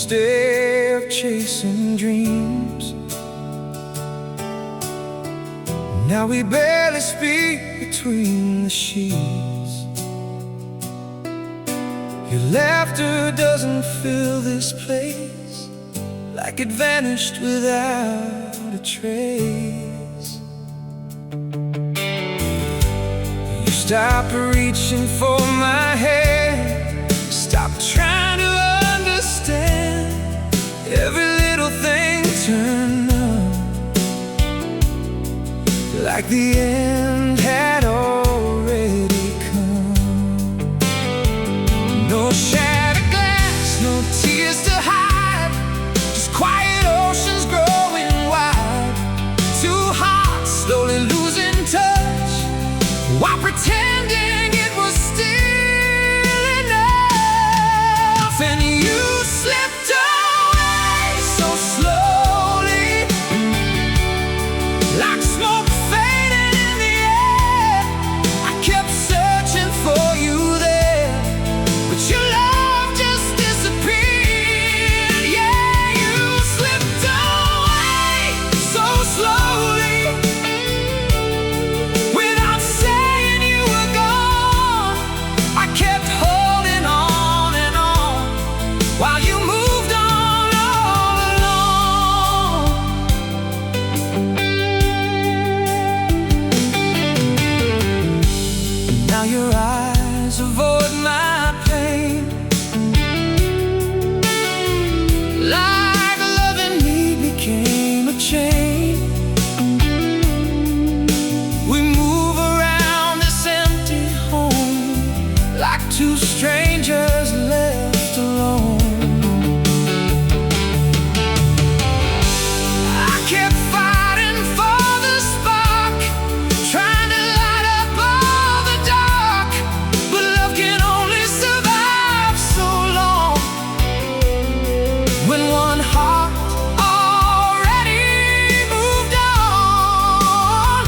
instead of chasing dreams. Now we barely speak between the sheets. Your laughter doesn't fill this place, like it vanished without a trace. You stopped reaching for my hand, stopped trying to understand. Every little thing turned numb, like the end had already come. No shattered glass, no tears to hide, just quiet oceans growing wide. Two hearts slowly losing touch, while pretending it was still enough. And you slipped away so slowly, like smoke fading in the air. I kept searching for you there, but your love just disappeared. Yeah, you slipped away so slowly, without saying you were gone. I kept holding on and on, while you moved on all alone. Now your eyes avoid my pain, like loving me became a chain. We move around this empty home, like two strangers left alone. I kept fighting for the spark, trying to light up all the dark, but love can only survive so long, when one heart already moved on.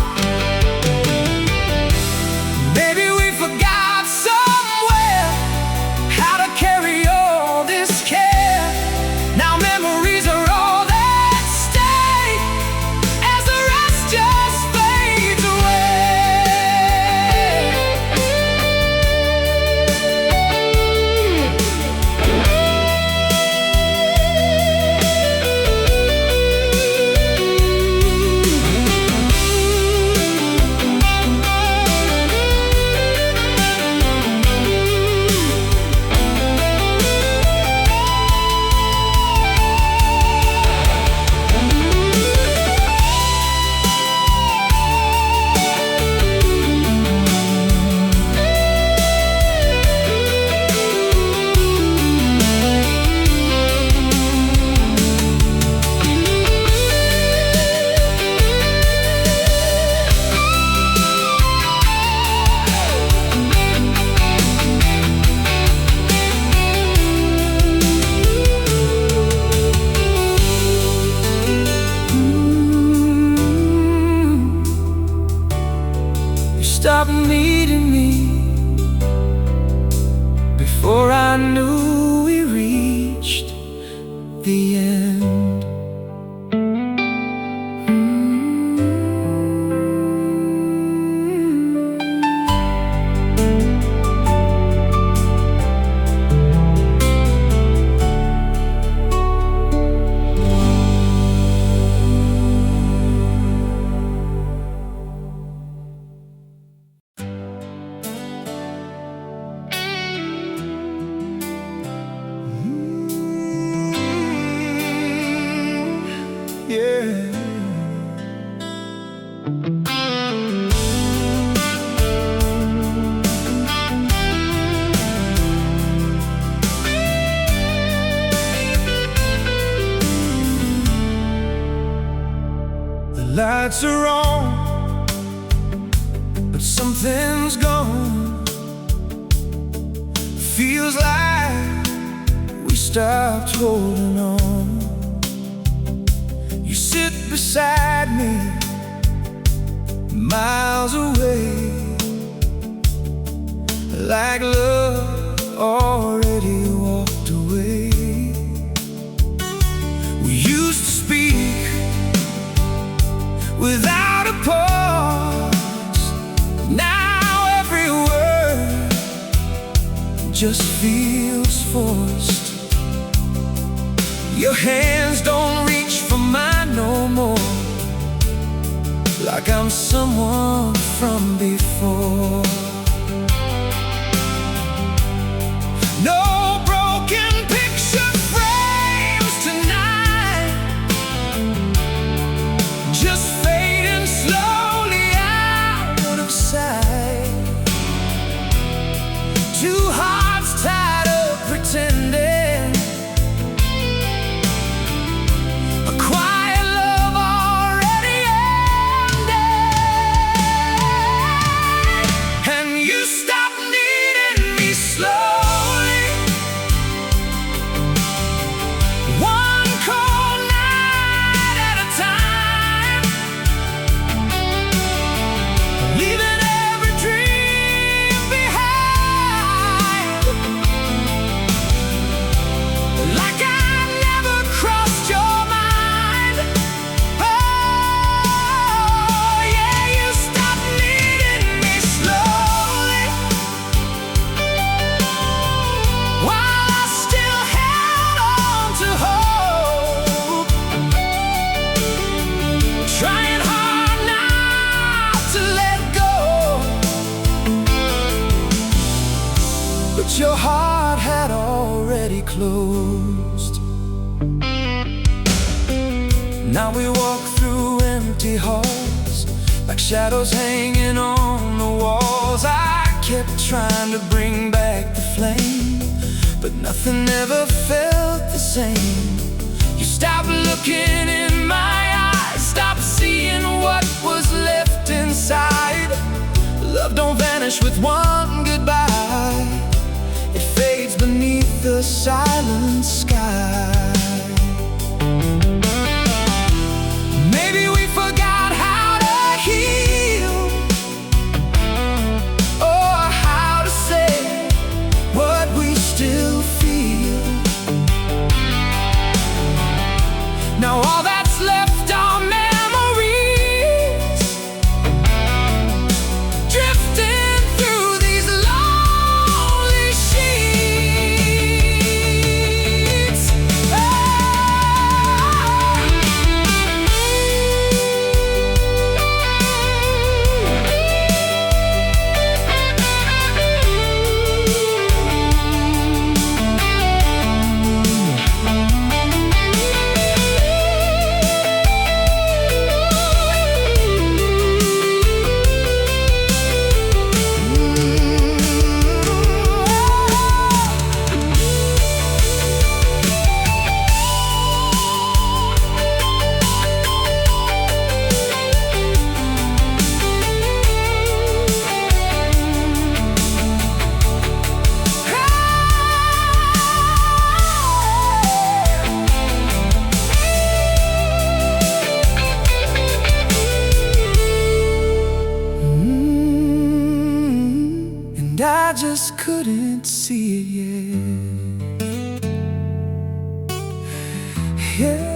Maybe we forgot somewhere how to carry all this care. Now memories are all that stay, as the rest just fades You stopped needing me before I knew we reached the end. Yeah. The lights are on, but something's gone. Feels like we stopped holding on. You sit beside me, miles away, like love already walked away. just feels forced. Your hands don't reach for mine no more, like I'm someone from before. No broken picture frames tonight, just fading slowly out of sight. Two hearts tied up pretending, a quiet love already ended. And you stopped needing me slowly, one cold night at a time, leaving every dream behind. Like I never crossed your mind. Oh, yeah, you stopped needing me slowly, while I still held on to hope, trying hard not to let go. But your heart had already closed. Now we walk through empty halls, like shadows hanging on the walls. I kept trying to bring back the flame, but nothing ever felt the same. You stopped looking in my eyes, stopped seeing what was left inside. Love don't vanish with one goodbye, it fades beneath the silent sky. Maybe we forgot how to heal, or how to say what we still feel. Now all that's left are memories, drifting through these lonely sheets. And I just couldn't see it yet. Yeah.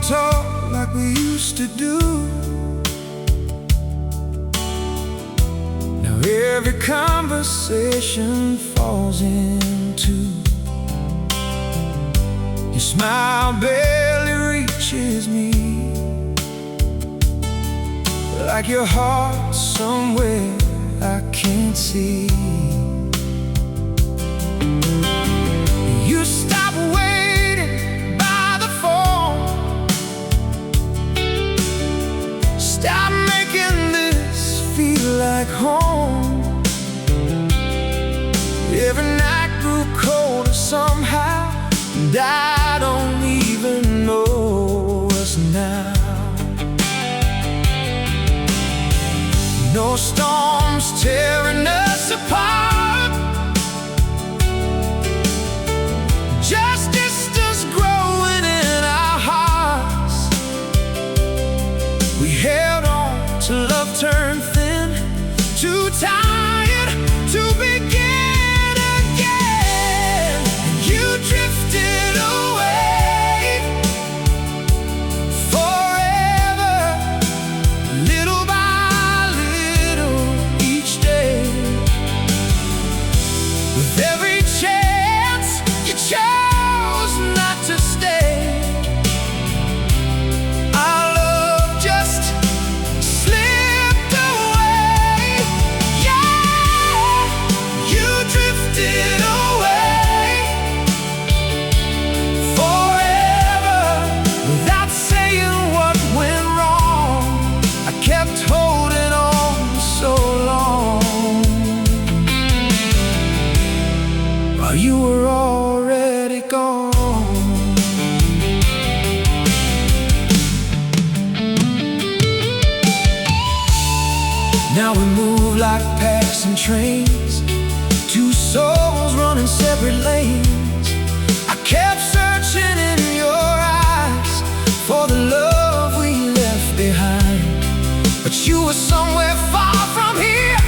Talk like we used to do. Now every conversation falls into, your smile barely reaches me, like your heart somewhere I can't see. You stop waiting by the phone, like home. Every night grew colder somehow, and I don't even know us now. No storms tearing us apart, just distance growing in our hearts. We held on till love turned thin, too tired to begin again. You drifted away forever, little by little each day. With every chance you chose not to stay, our love just slipped away. Yeah, you drifted away forever without saying what went wrong. I kept holding on so long while you were already gone. Now we move like passing trains, two souls running separate lanes. I kept searching in your eyes for the love we left behind, but you were somewhere far from here.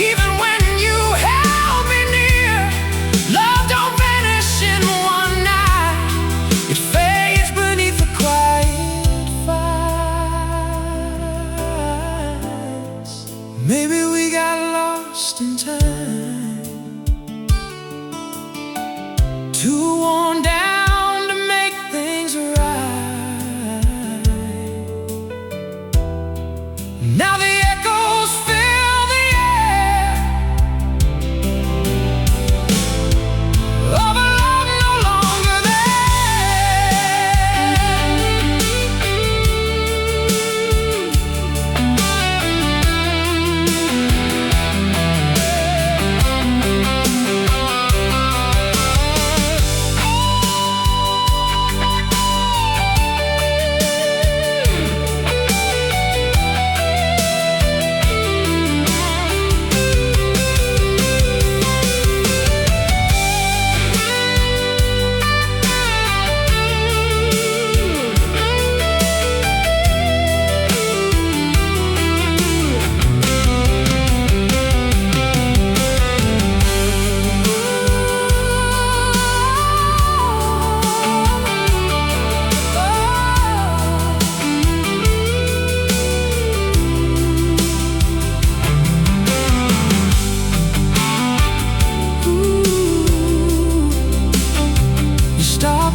Even when you held me near, love don't vanish in one night. It fades beneath the quiet fires. Maybe we got lost in time, too worn down to make things right. Now the echoes fill the air of a love no longer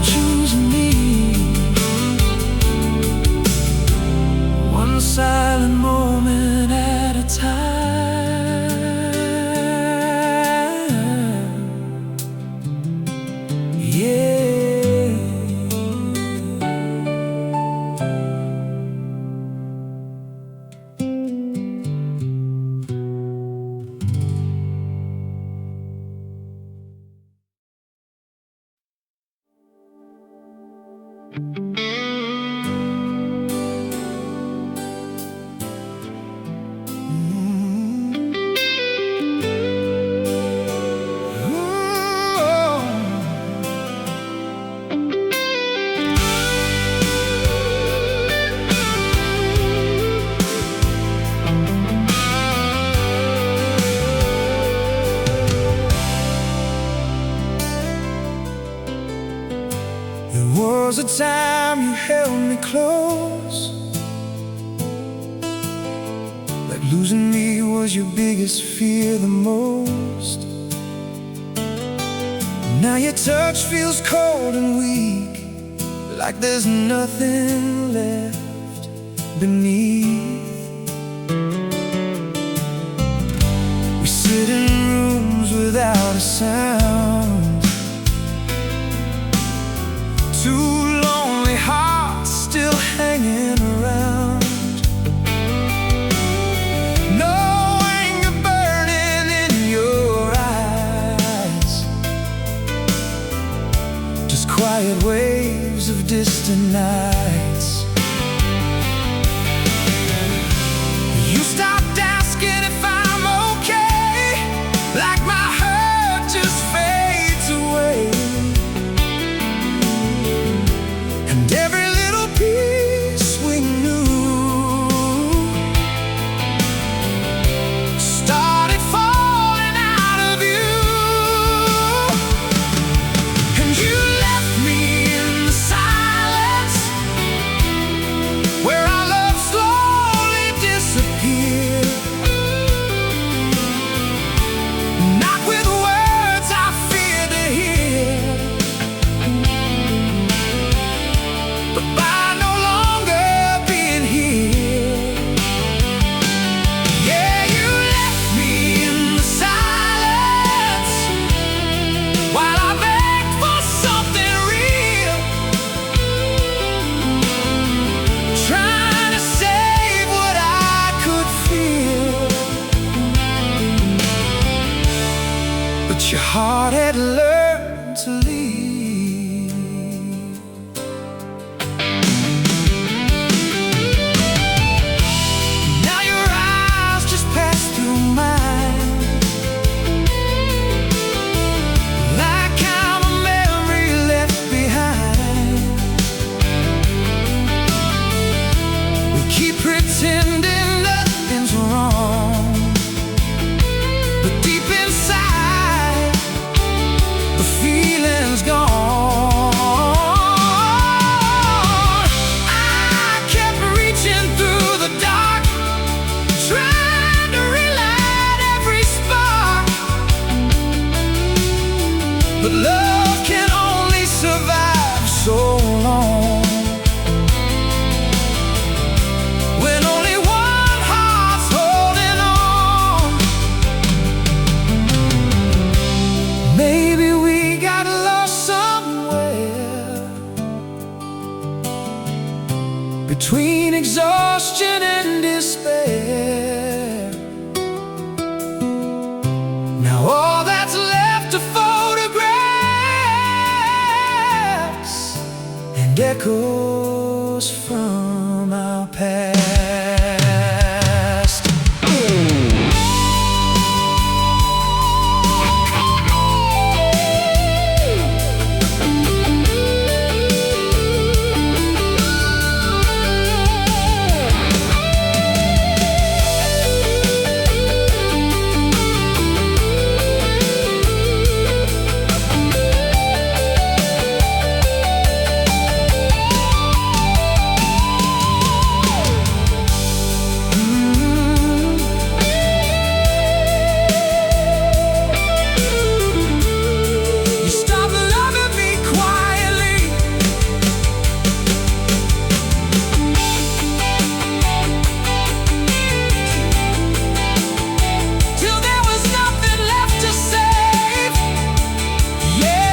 choosing me, one silent moment at a time. Yeah. There was a time you held me close, like losing me was your biggest fear the most. Now your touch feels cold and weak, like there's nothing left beneath. We sit in rooms without a sound, two lonely hearts still hanging around. No waves of distant nights. You stopped asking if I'm okay, like my hurt just fades away. And every little piece we knew started falling out of you. And you left me in the silence, where our love slowly disappeared. Not with words I fear to hear, but by no longer being here. Yeah, you left me in the silence, while I begged for something real, trying to save what I could feel. But your heart had learned to leave. Now your eyes just pass through mine, like I'm a memory left behind. We keep pretending nothing's wrong, but deep inside, the feeling's gone. I kept reaching through the dark, trying to relight every spark, but love can only survive so long, when only one heart's holding on. Maybe we got lost somewhere between exhaustion and despair. Now all that's left are photographs and echoes from our past. You stopped loving me quietly, till there was nothing left to save. Yeah.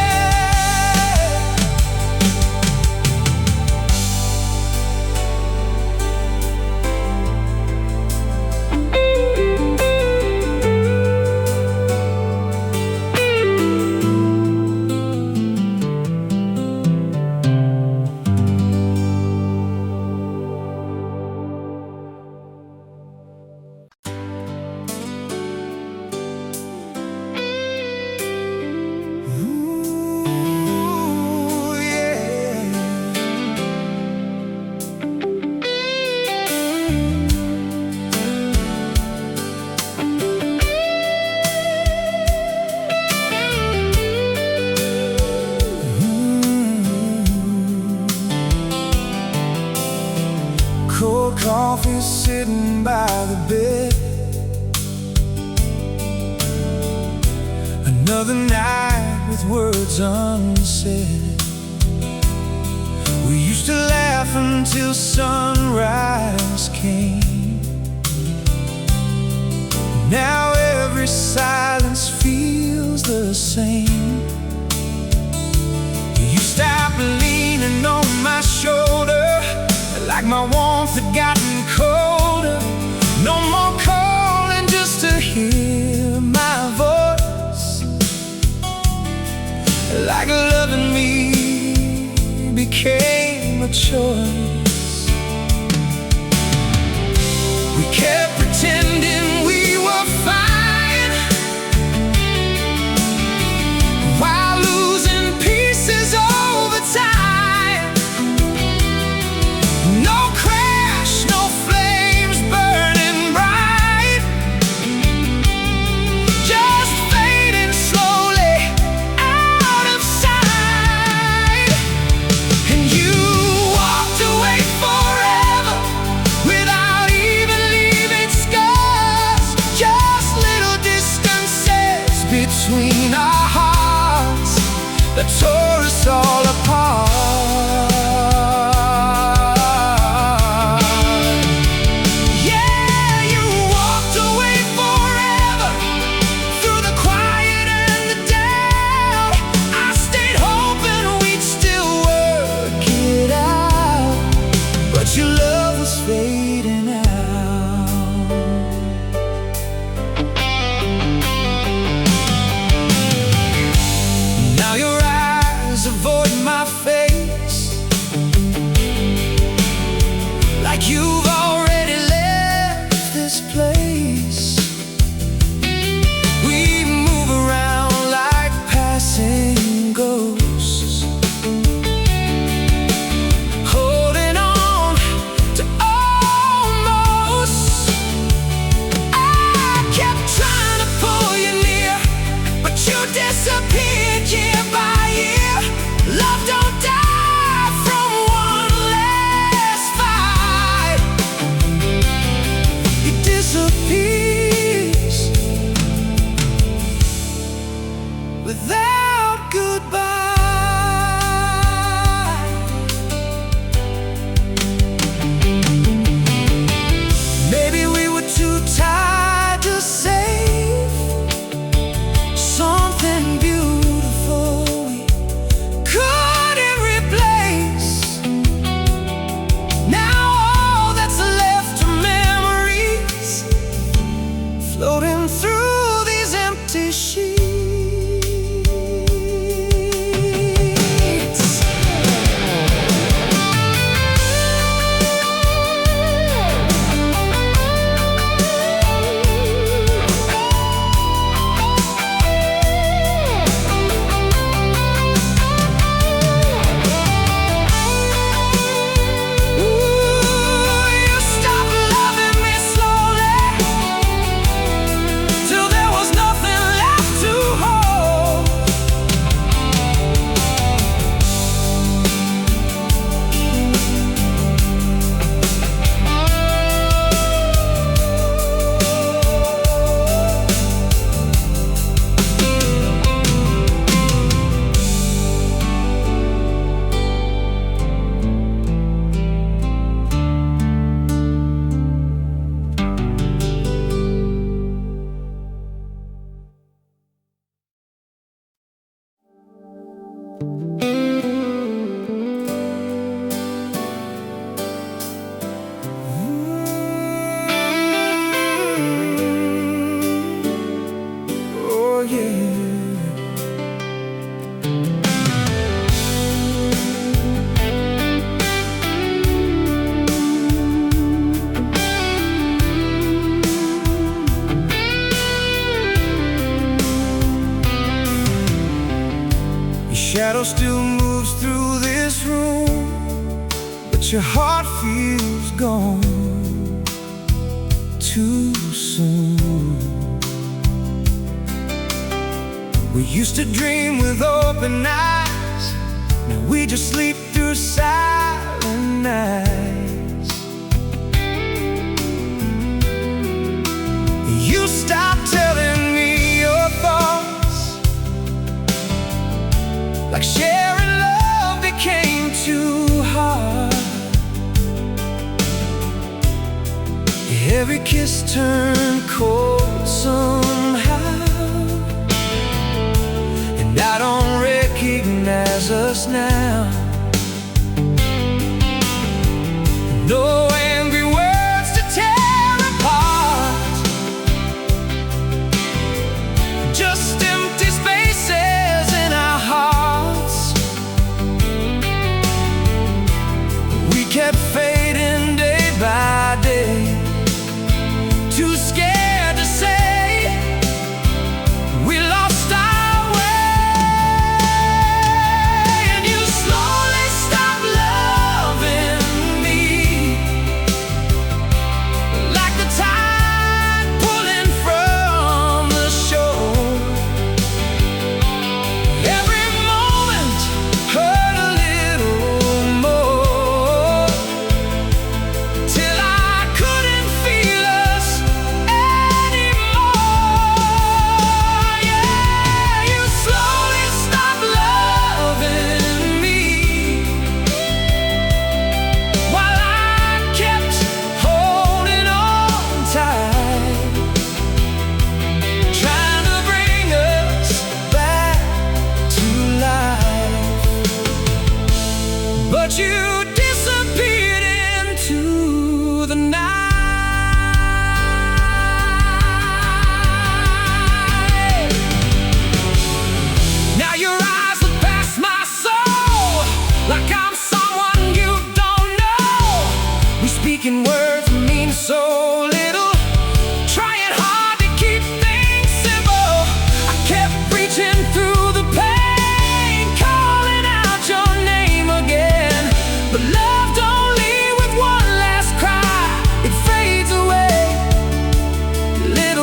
Ooh, yeah. Cold coffee sitting by the bed, another night with words unsaid. We used to laugh until sunrise came. Now every silence feels the same. You stopped leaning on my shoulder, like my warmth had gotten colder. No more calling just to hear my voice, like loving me became a choice. We kept pretending we were fine, while losing pieces over time. No crash, no flames burning bright, just fading slowly out of sight. And you walked away forever without even leaving scars, just little distances between our hearts that tore us all apart. Yeah, you walked away forever through the quiet and the doubt. I stayed hoping we'd still work it out, but your love was fading out. Now your eyes avoid my face, like you've already left this place. We move around like passing ghosts, holding on to almost. I kept trying to pull you near, but you disappeared year by year. Love don't die from one last fight. It disappears without goodbye. Maybe we were too tired to save something beautiful we couldn't replace. Now all that's left are memories floating through these empty sheets. Ooh, you stopped loving me slowly, till there was nothing left to hold. Oh yeah. Your shadow still moves through this room, but your heart feels gone too soon. We used to dream with open eyes, now we just sleep through silent nights. You stopped telling me your thoughts, like sharing love became too hard. Every kiss turned cold somehow, and I don't recognize us now. No angry words to tear apart, just empty spaces in our hearts.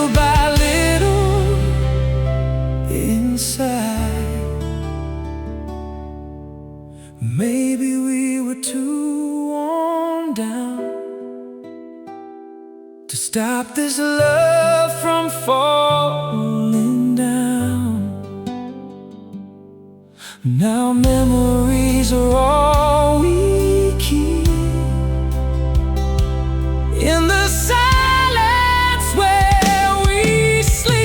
little by little inside. Maybe we were too worn down to stop this love from falling down. Now memories are all we keep in the silence where we sleep.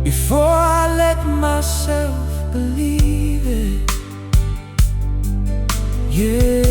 Before I let myself believe it, yeah.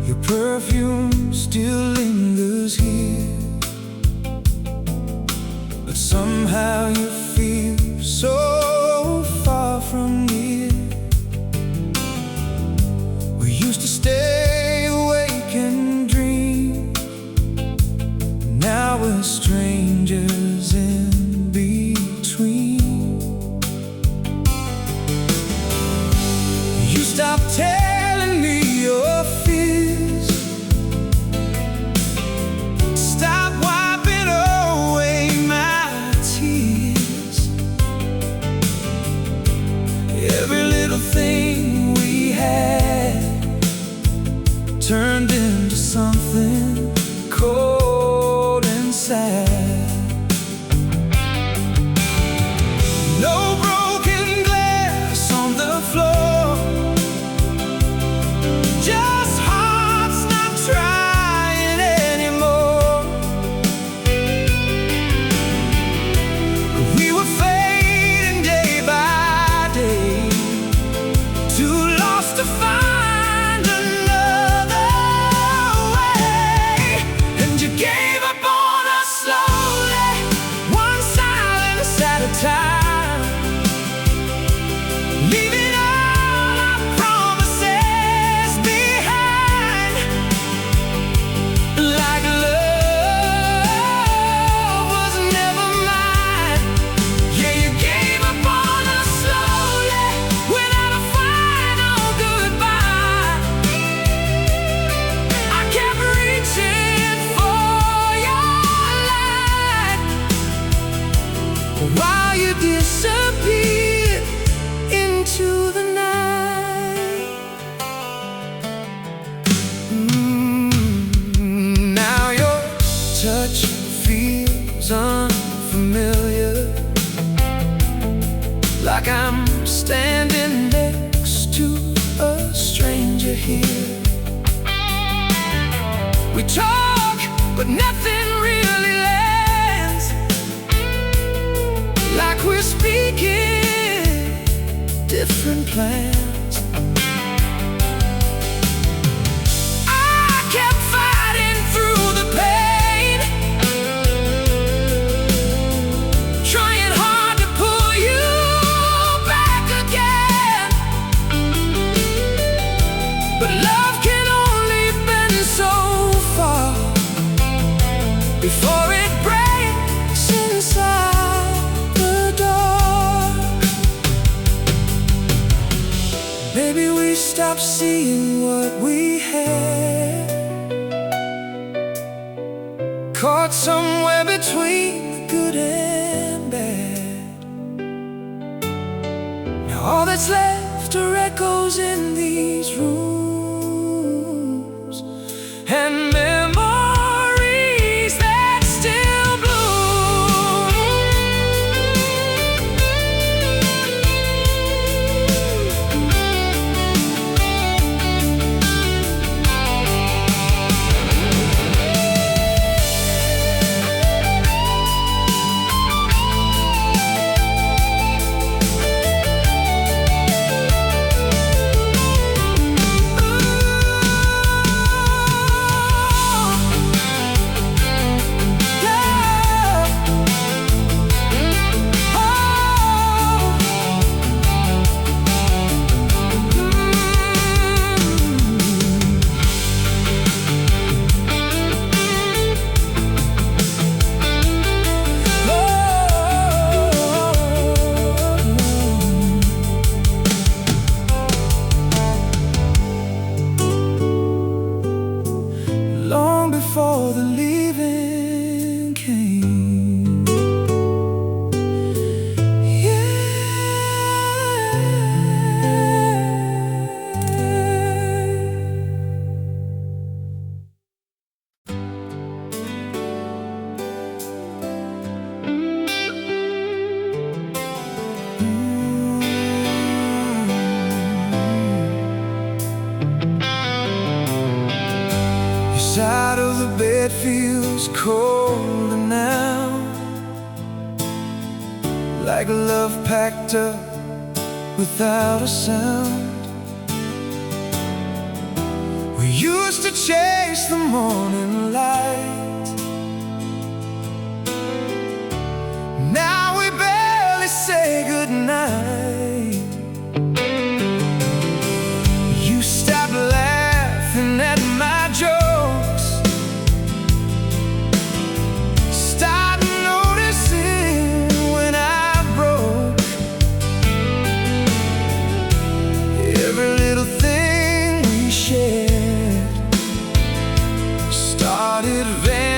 Your perfume still lingers here, but somehow you feel so far from near. We used to stay awake and dream, now we're strangers in between. You stopped telling me your fears, stop wiping away my tears. Every little thing we had turned into something cold and sad. No broken glass on the floor, just hearts not trying anymore. We were fading day by day, too lost to find another way. And you gave up on us slowly, one silence at a time, leaving all our promises behind. Like love was never mine. Yeah, you gave up on us slowly, without a final goodbye. I kept reaching for your light, while you disappeared into the night. Now your touch feels unfamiliar, like I'm standing next to a stranger here. We talk, but nothing really lands, like we're speaking different plans. I kept fighting through the pain, trying hard to pull you back stopped seeing what we had, caught somewhere between the good and bad. Now all that's left are echoes in these rooms and memories that still bloom. Long before the leaving came, Your side of the bed feels colder now, like love packed up without a sound. We used to chase the morning light, now we barely say goodnight. You stopped laughing at my jokes, start noticing when I broke. Every little thing we shared started vanishing.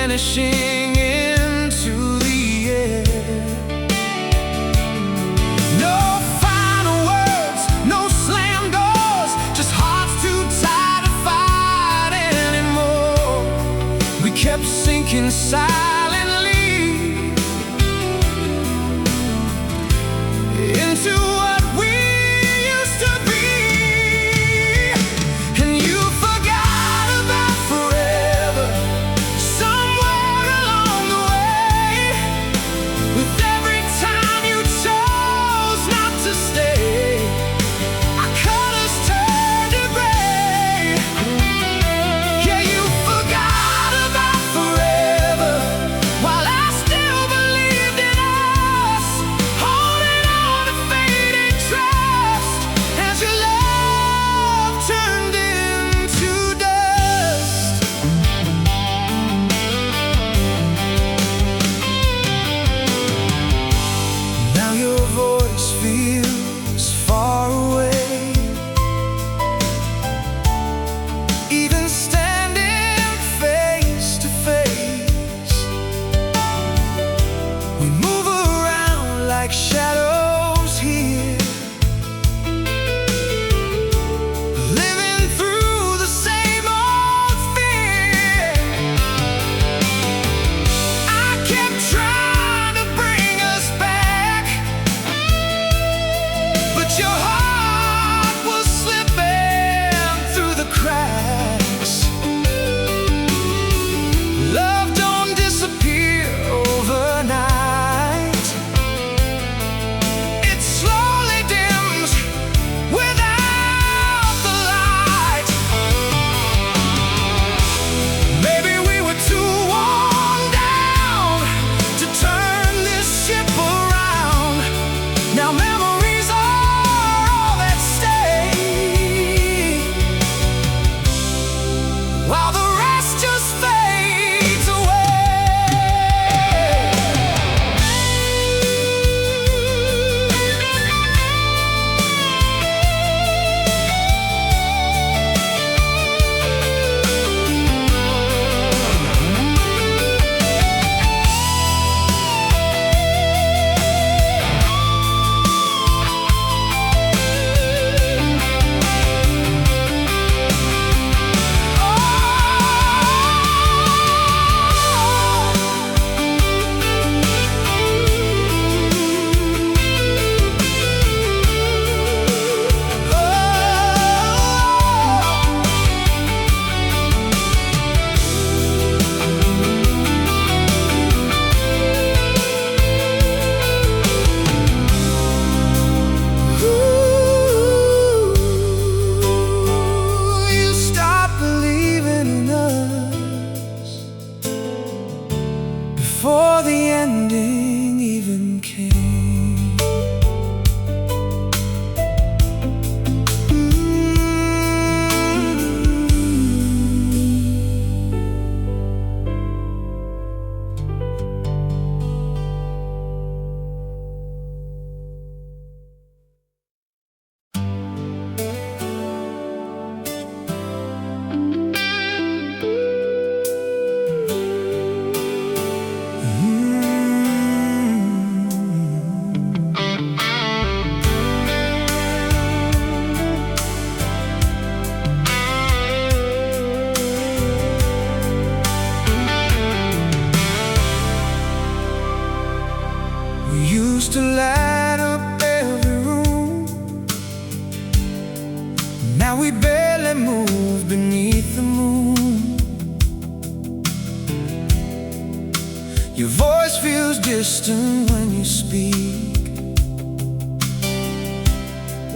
Your voice feels distant when you speak,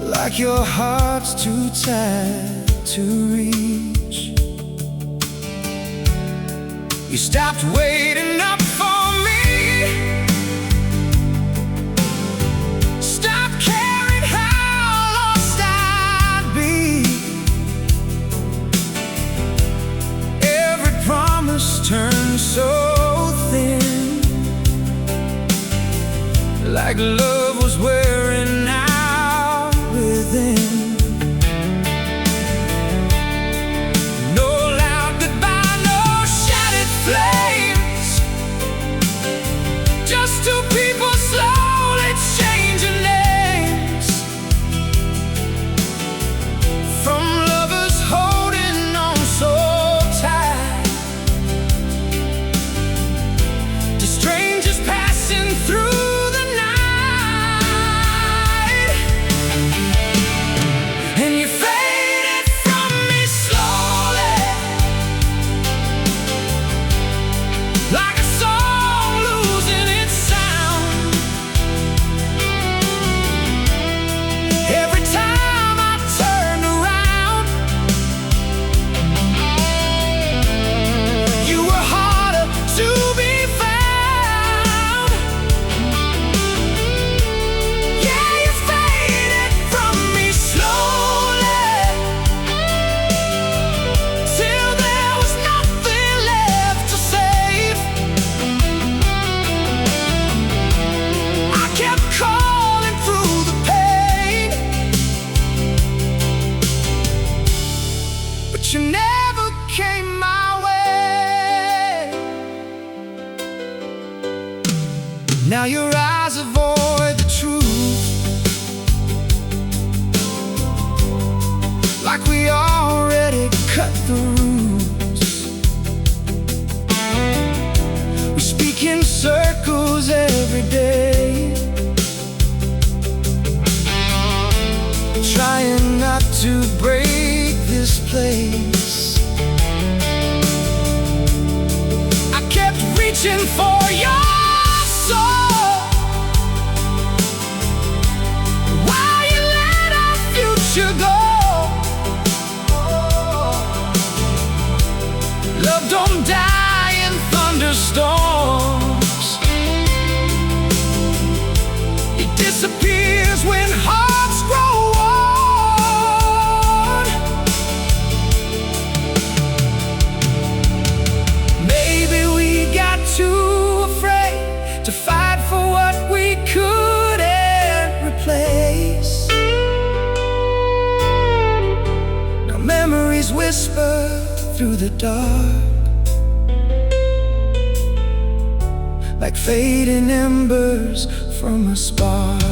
like your heart's too tired to reach. You stopped waiting up for me, stopped caring how lost I'd be. Every promise turned so thin, like love was wearing out within. No loud goodbye, no shattered flames, just two people slowly changing names. From lovers holding on so tight to strangers passing through. Like a song losing its sound. Every time I turned around, you were harder to be found. Yeah, you faded from me slowly, till there was nothing left to say. Calling through the pain, but you never came my way. Now your eyes avoid the truth, like we already cut the roots. We speak in circles every day, trying not to break this place. I kept reaching for your soul, while you let our future go. Love don't die in thunderstorms, it disappears when hearts grow old. Maybe we got too afraid to fight for what we couldn't replace. Now memories whisper through the dark, like fading embers from a spark.